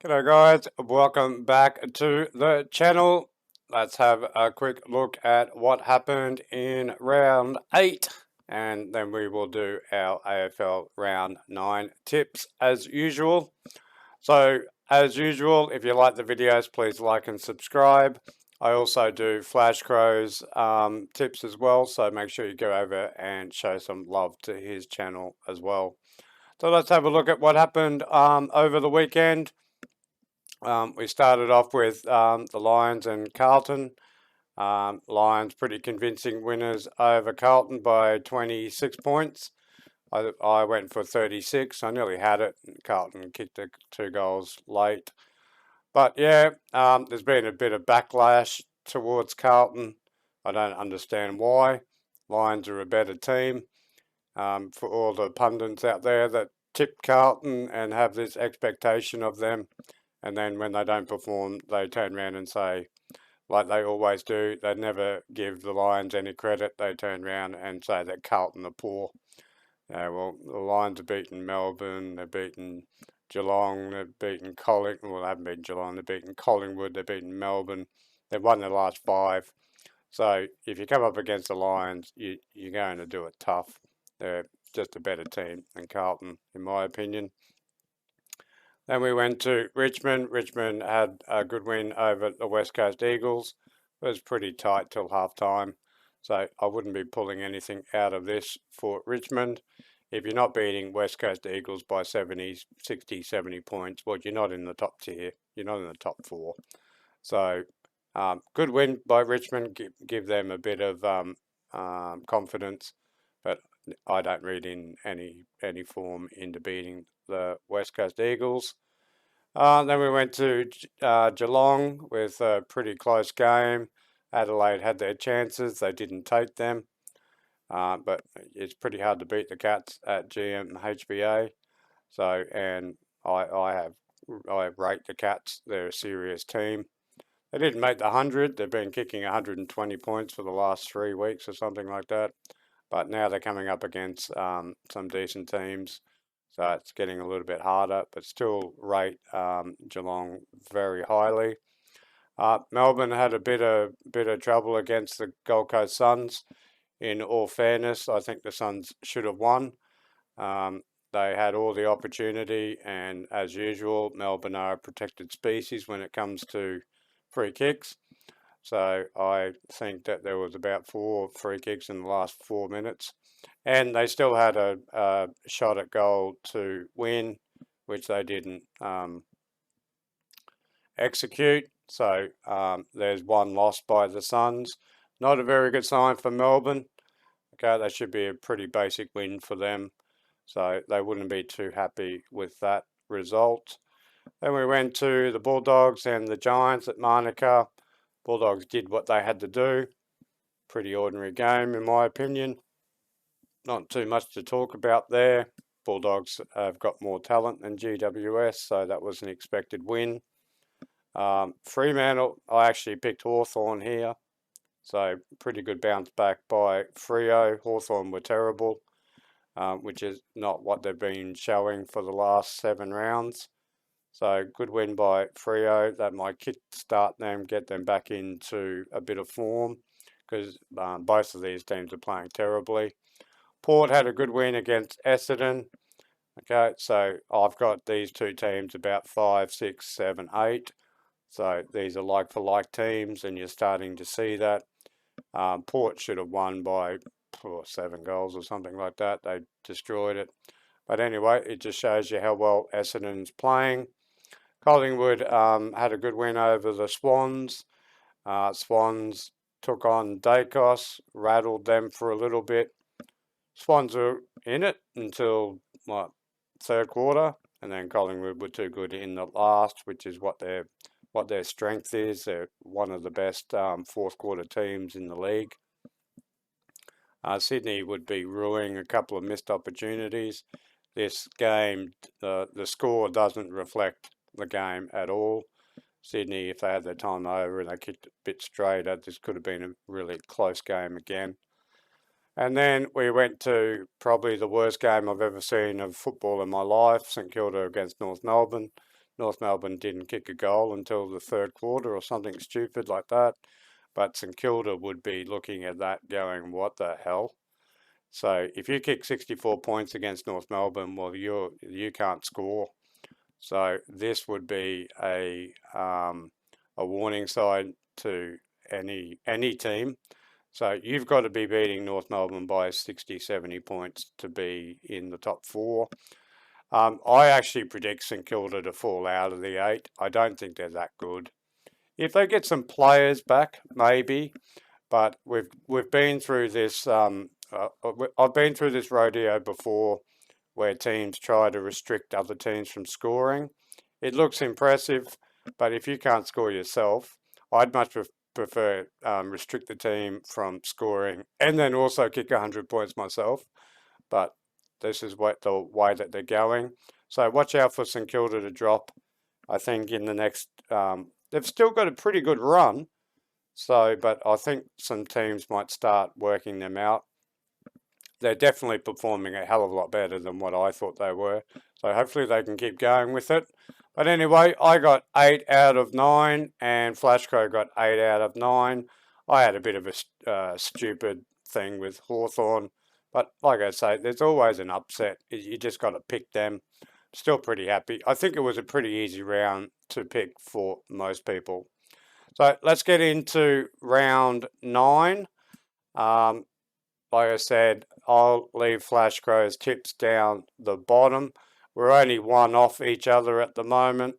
G'day guys, welcome back to the channel. Let's have a quick look at what happened in round 8 and then we will do our AFL round 9 tips as usual. So as usual, if you like the videos, please like and subscribe. I also do Flash Crow's tips as well, so make sure you go over and show some love to his channel as well. So let's have a look at what happened over the weekend. We started off with the Lions and Carlton. Lions pretty convincing winners over Carlton by 26 points. I went for 36. I nearly had it. Carlton kicked the 2 goals late. But yeah, there's been a bit of backlash towards Carlton. I don't understand why. Lions are a better team. For all the pundits out there that tip Carlton and have this expectation of them, and then when they don't perform, they turn around and say, like they always do, they never give the Lions any credit. They turn around and say that Carlton are poor. Well, the Lions have beaten Melbourne, they've beaten Geelong, they've beaten Collingwood. Well, they haven't beaten Geelong, they've beaten Collingwood, they've beaten Melbourne. They've won their last 5. So if you come up against the Lions, you're going to do it tough. They're just a better team than Carlton, in my opinion. Then we went to Richmond. Richmond had a good win over the West Coast Eagles. It was pretty tight till half time. So I wouldn't be pulling anything out of this for Richmond. If you're not beating West Coast Eagles by 70, 60, 70 points, well, you're not in the top tier. You're not in the top 4. So good win by Richmond. Give them a bit of confidence. But I don't read in any form into beating the West Coast Eagles. Then we went to Geelong with a pretty close game. Adelaide had their chances, they didn't take them. But it's pretty hard to beat the Cats at GMHBA. So, and I rate the Cats. They're a serious team. They didn't make the 100. They've been kicking 120 points for the last 3 weeks or something like that. But now they're coming up against some decent teams. So it's getting a little bit harder, but still rate Geelong very highly. Melbourne had a bit of trouble against the Gold Coast Suns. In all fairness, I think the Suns should have won. They had all the opportunity, and as usual, Melbourne are a protected species when it comes to free kicks. So I think that there was about 4 free kicks in the last 4 minutes. And they still had a shot at goal to win, which they didn't execute. So there's 1 loss by the Suns. Not a very good sign for Melbourne. Okay, that should be a pretty basic win for them. So they wouldn't be too happy with that result. Then we went to the Bulldogs and the Giants at Manuka. Bulldogs did what they had to do. Pretty ordinary game, in my opinion. Not too much to talk about there. Bulldogs have got more talent than GWS, so that was an expected win. Fremantle, I actually picked Hawthorn here. So pretty good bounce back by Freo. Hawthorn were terrible, which is not what they've been showing for the last 7 rounds. So good win by Freo. That might kick-start them, get them back into a bit of form, because both of these teams are playing terribly. Port had a good win against Essendon. Okay, so I've got these 2 teams about 5, 6, 7, 8. So these are like-for-like teams, and you're starting to see that. Port should have won by 7 goals or something like that. They destroyed it. But anyway, it just shows you how well Essendon's playing. Collingwood had a good win over the Swans. Swans took on Dacos, rattled them for a little bit. Swans were in it until what, 3rd quarter, and then Collingwood were too good in the last, which is what their strength is. They're one of the best 4th quarter teams in the league. Sydney would be ruining a couple of missed opportunities. This game, the score doesn't reflect the game at all. Sydney, if they had their time over and they kicked a bit straighter, this could have been a really close game again. And then we went to probably the worst game I've ever seen of football in my life, St Kilda against North Melbourne. North Melbourne didn't kick a goal until the third quarter or something stupid like that. But St Kilda would be looking at that going, what the hell? So if you kick 64 points against North Melbourne, well, you can't score. So this would be a warning sign to any team. So you've got to be beating North Melbourne by 60, 70 points to be in the top four. I actually predict St Kilda to fall out of the 8. I don't think they're that good. If they get some players back, maybe. But we've been through this. I've been through this rodeo before, where teams try to restrict other teams from scoring. It looks impressive, but if you can't score yourself, I'd much prefer restrict the team from scoring and then also kick 100 points myself. But this is the way that they're going. So watch out for St Kilda to drop. I think in the next, they've still got a pretty good run. So, but I think some teams might start working them out. They're definitely performing a hell of a lot better than what I thought they were. So hopefully they can keep going with it. But anyway, I got 8 out of 9 and Flashco got 8 out of 9. I had a bit of a stupid thing with Hawthorn. But like I say, there's always an upset. You just got to pick them. Still pretty happy. I think it was a pretty easy round to pick for most people. So let's get into round 9. Like I said, I'll leave Flashcrow's tips down the bottom. We're only one off each other at the moment.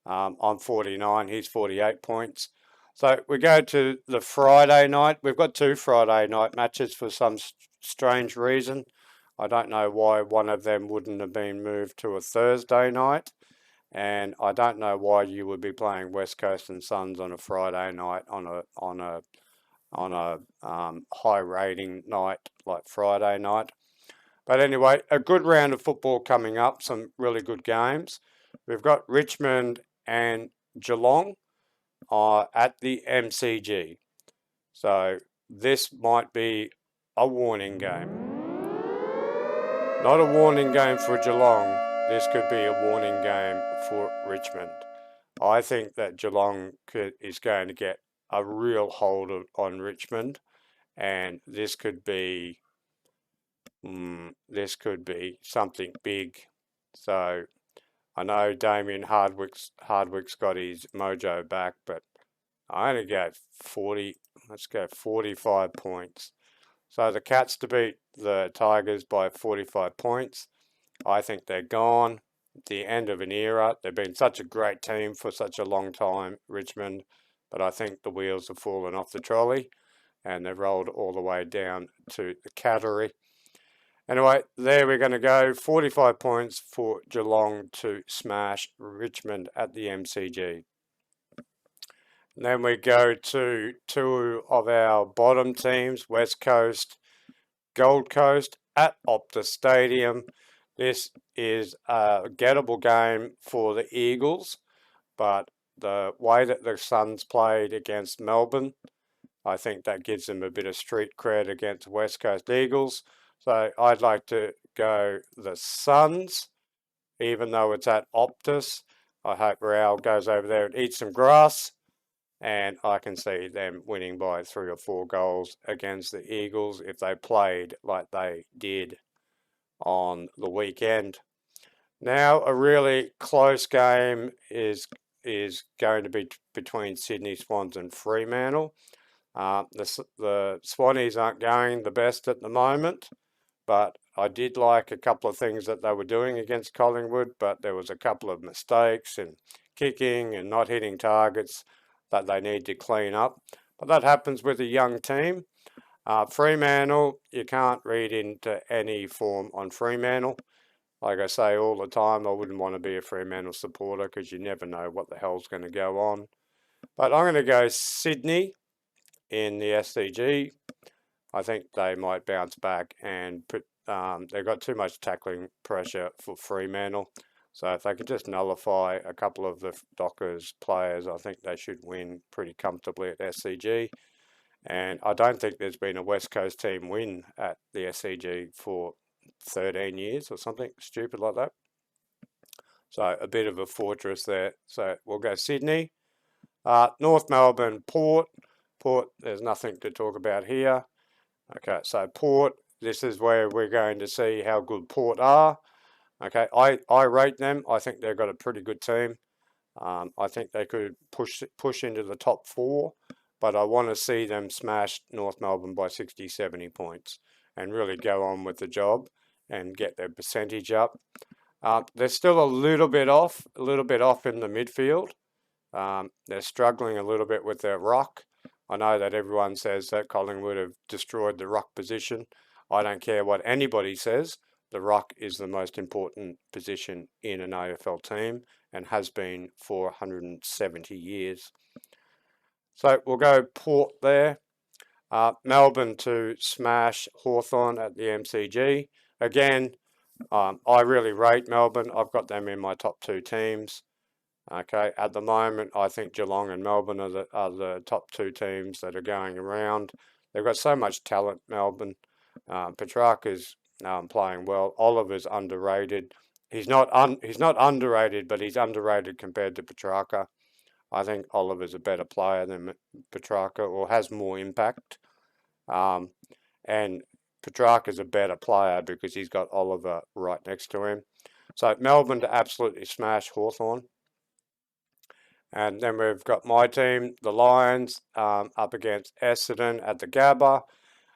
I'm 49, he's 48 points. So we go to the Friday night. We've got 2 Friday night matches for some strange reason. I don't know why one of them wouldn't have been moved to a Thursday night. And I don't know why you would be playing West Coast and Suns on a Friday night on a high rating night like Friday night. But anyway, a good round of football coming up, some really good games. We've got Richmond and Geelong at the MCG. So this might be a warning game. Not a warning game for Geelong. This could be a warning game for Richmond. I think that Geelong is going to get a real hold on Richmond, and this could be something big. So I know Damien Hardwick's got his mojo back, but I only go 40. Let's go 45 points. So the Cats to beat the Tigers by 45 points. I think they're gone. The end of an era. They've been such a great team for such a long time, Richmond, but I think the wheels have fallen off the trolley and they've rolled all the way down to the Cattery. Anyway, there we're going to go. 45 points for Geelong to smash Richmond at the MCG. And then we go to 2 of our bottom teams, West Coast, Gold Coast at Optus Stadium. This is a gettable game for the Eagles, but the way that the Suns played against Melbourne, I think that gives them a bit of street cred against West Coast Eagles. So I'd like to go the Suns, even though it's at Optus. I hope Real goes over there and eats some grass, and I can see them winning by 3 or 4 goals against the Eagles if they played like they did on the weekend. Now a really close game is going to be between Sydney Swans and Fremantle. The Swannies aren't going the best at the moment, but I did like a couple of things that they were doing against Collingwood, but there was a couple of mistakes and kicking and not hitting targets that they need to clean up. But that happens with a young team. Fremantle, you can't read into any form on Fremantle. Like I say all the time, I wouldn't want to be a Fremantle supporter because you never know what the hell's going to go on. But I'm going to go Sydney in the SCG. I think they might bounce back and they've got too much tackling pressure for Fremantle. So if they could just nullify a couple of the Dockers players, I think they should win pretty comfortably at SCG. And I don't think there's been a West Coast team win at the SCG for 13 years or something stupid like that. So a bit of a fortress there. So we'll go Sydney. North Melbourne, Port. Port, there's nothing to talk about here. Okay, so Port, this is where we're going to see how good Port are. Okay, I rate them. I think they've got a pretty good team. I think they could push into the top 4, but I want to see them smash North Melbourne by 60, 70 points and really go on with the job and get their percentage up. They're still a little bit off in the midfield. They're struggling a little bit with their ruck. I know that everyone says that Collingwood have destroyed the ruck position. I don't care what anybody says. The ruck is the most important position in an AFL team and has been for 170 years. So we'll go Port there. Melbourne to smash Hawthorn at the MCG. Again, I really rate Melbourne. I've got them in my top 2 teams. Okay, at the moment, I think Geelong and Melbourne are the top 2 teams that are going around. They've got so much talent, Melbourne. Petrarca's playing well. Oliver's underrated. He's not underrated, but he's underrated compared to Petrarca. I think Oliver's a better player than Petrarca, or has more impact. And Petrarca's a better player because he's got Oliver right next to him. So Melbourne to absolutely smash Hawthorn. And then we've got my team, the Lions, up against Essendon at the Gabba.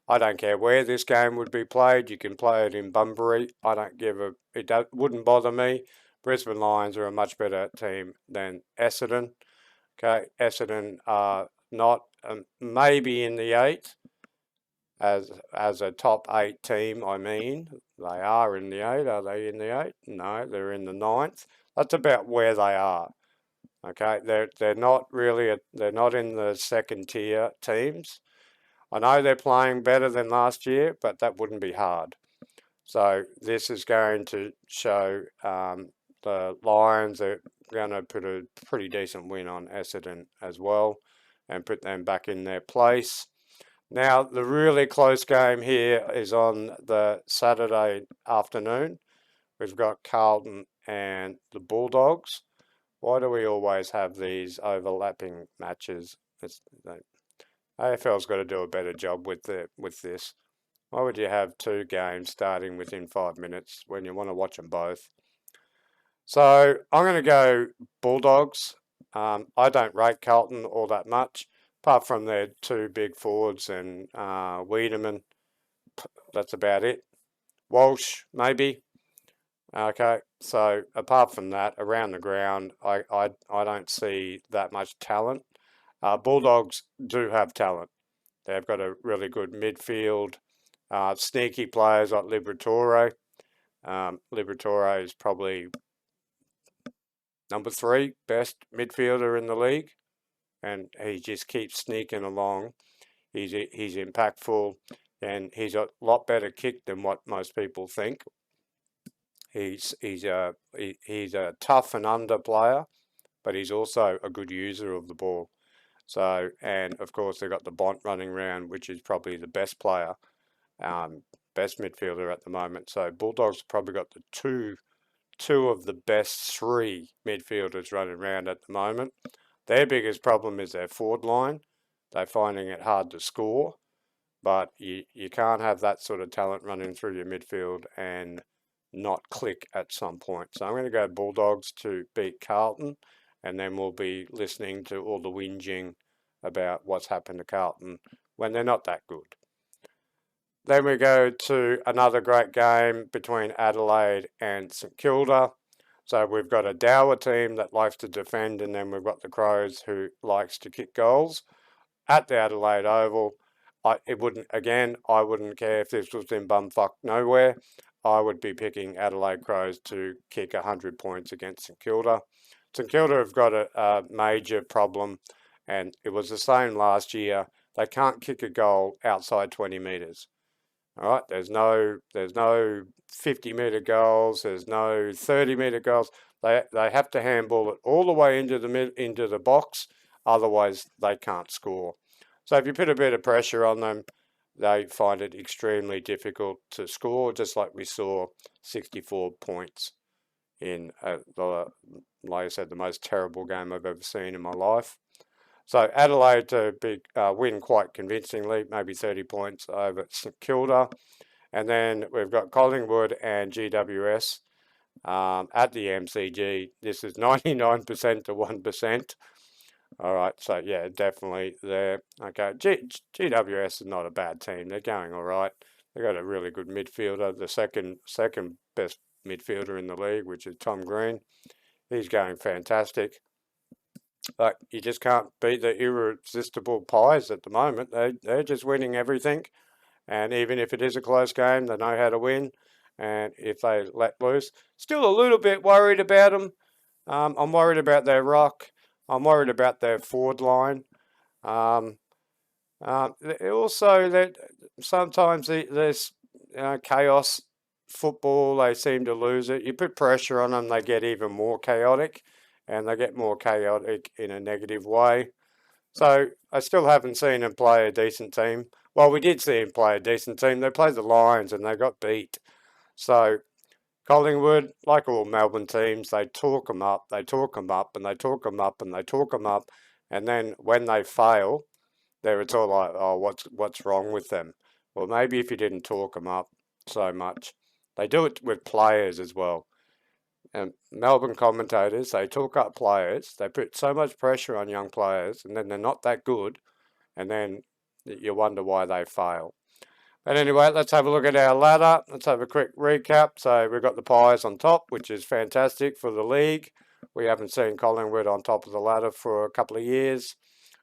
I don't care where this game would be played. You can play it in Bunbury. I don't give a... wouldn't bother me. Brisbane Lions are a much better team than Essendon. Okay, Essendon are not maybe in the 8 as a top 8 team. I mean, they are in the 8. Are they in the 8? No, they're in the 9th. That's about where they are. Okay, they're not really they're not in the second tier teams. I know they're playing better than last year, but that wouldn't be hard. So this is going to show the Lions are going to put a pretty decent win on Essendon as well and put them back in their place. Now, the really close game here is on the Saturday afternoon. We've got Carlton and the Bulldogs. Why do we always have these overlapping matches? AFL's got to do a better job with this. Why would you have 2 games starting within 5 minutes when you want to watch them both? So I'm going to go Bulldogs. I don't rate Carlton all that much, apart from their 2 big forwards and Wiedemann. That's about it. Walsh, maybe. Okay, so apart from that, around the ground, I don't see that much talent. Bulldogs do have talent. They've got a really good midfield, sneaky players like Liberatore. Liberatore is probably number 3 best midfielder in the league, and he just keeps sneaking along. He's impactful, and he's a lot better kick than what most people think. He's a tough and under player, but he's also a good user of the ball. So, and of course they've got the Bont running around, which is probably the best player, best midfielder at the moment. So Bulldogs probably got the two of the best 3 midfielders running around at the moment. Their biggest problem is their forward line. They're finding it hard to score, but you can't have that sort of talent running through your midfield and not click at some point. So I'm going to go Bulldogs to beat Carlton, and then we'll be listening to all the whinging about what's happened to Carlton when they're not that good. Then we go to another great game between Adelaide and St Kilda. So we've got a Dower team that likes to defend, and then we've got the Crows who likes to kick goals at the Adelaide Oval. I wouldn't care if this was in bumfuck nowhere. I would be picking Adelaide Crows to kick 100 points against St Kilda. St Kilda have got a major problem, and it was the same last year. They can't kick a goal outside 20 metres. All right, there's no 50-metre goals. There's no 30-metre goals. They have to handball it all the way into the box. Otherwise, they can't score. So if you put a bit of pressure on them, they find it extremely difficult to score, just like we saw 64 points in like I said, the most terrible game I've ever seen in my life. So Adelaide to win quite convincingly, maybe 30 points over St Kilda. And then we've got Collingwood and GWS at the MCG. This is 99% to 1%. All right, so yeah, definitely there. Okay, GWS is not a bad team. They're going all right. They've got a really good midfielder, the second best midfielder in the league, which is Tom Green. He's going fantastic. But you just can't beat the irresistible Pies at the moment. They're just winning everything. And even if it is a close game, they know how to win. And if they let loose, still a little bit worried about them. I'm worried about their ruck. I'm worried about their forward line. Also, that sometimes there's chaos football. They seem to lose it. You put pressure on them, they get even more chaotic, and they get more chaotic in a negative way. So I still haven't seen them play a decent team. Well, we did see him play a decent team. They played the Lions and they got beat. So Collingwood, like all Melbourne teams, they talk them up, they talk them up, and they talk them up, and they talk them up, and then when they fail, it's all like, oh, what's wrong with them? Well, maybe if you didn't talk them up so much. They do it with players as well. And Melbourne commentators, they talk up players, they put so much pressure on young players, and then they're not that good, and then you wonder why they fail. But anyway, let's have a look at our ladder. Let's have a quick recap. So we've got the Pies on top, which is fantastic for the league. We haven't seen Collingwood on top of the ladder for a couple of years.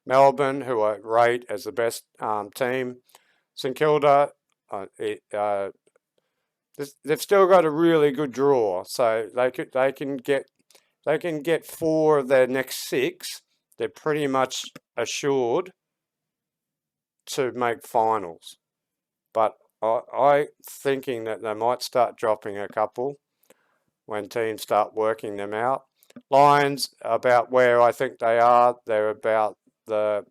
Melbourne, who I rate as the best team. St Kilda, they've still got a really good draw, so they can get 4 of their next 6. They're pretty much assured to make finals. But I thinking that they might start dropping a couple when teams start working them out. Lions, about where I think they are. They're about the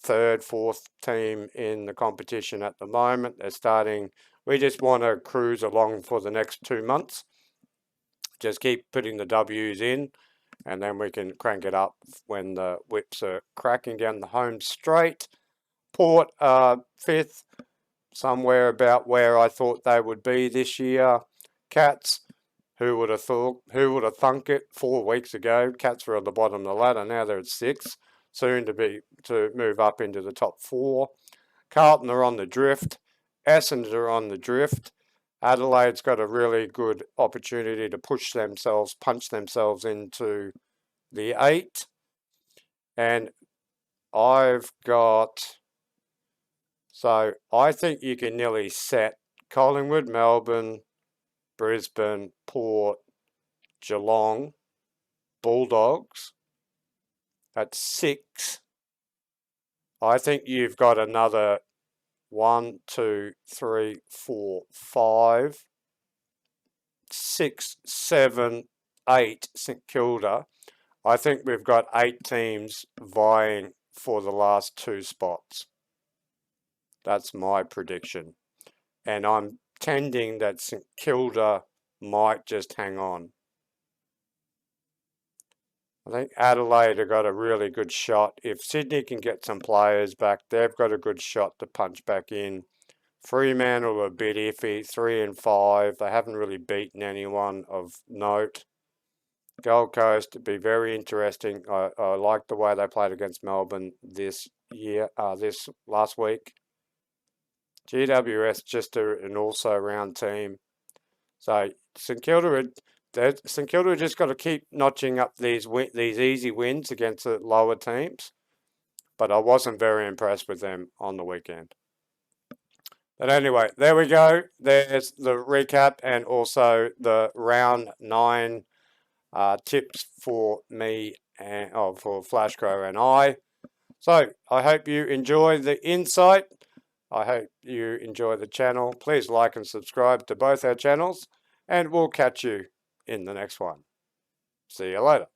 3rd, 4th team in the competition at the moment. They're starting. We just want to cruise along for the next 2 months. Just keep putting the W's in, and then we can crank it up when the whips are cracking down the home straight. Port, 5th. Somewhere about where I thought they would be this year. Cats, who would have thunk it 4 weeks ago? Cats were at the bottom of the ladder, now they're at 6, soon to move up into the top 4. Carlton are on the drift. Essendon are on the drift. Adelaide's got a really good opportunity to punch themselves into the 8. And I've got... So I think you can nearly set Collingwood, Melbourne, Brisbane, Port, Geelong, Bulldogs at 6. I think you've got another 1, 2, 3, 4, 5, 6, 7, 8 St Kilda. I think we've got 8 teams vying for the last 2 spots. That's my prediction. And I'm tending that St Kilda might just hang on. I think Adelaide have got a really good shot. If Sydney can get some players back, they've got a good shot to punch back in. Fremantle are a bit iffy, 3 and 5. They haven't really beaten anyone of note. Gold Coast would be very interesting. I like the way they played against Melbourne this last week. GWS just an also-round team. So St Kilda just got to keep notching up these easy wins against the lower teams. But I wasn't very impressed with them on the weekend. But anyway, there we go. There's the recap and also the round 9 tips for me and for Flashcrow and I. So I hope you enjoy the insight. I hope you enjoy the channel. Please like and subscribe to both our channels, and we'll catch you in the next one. See you later.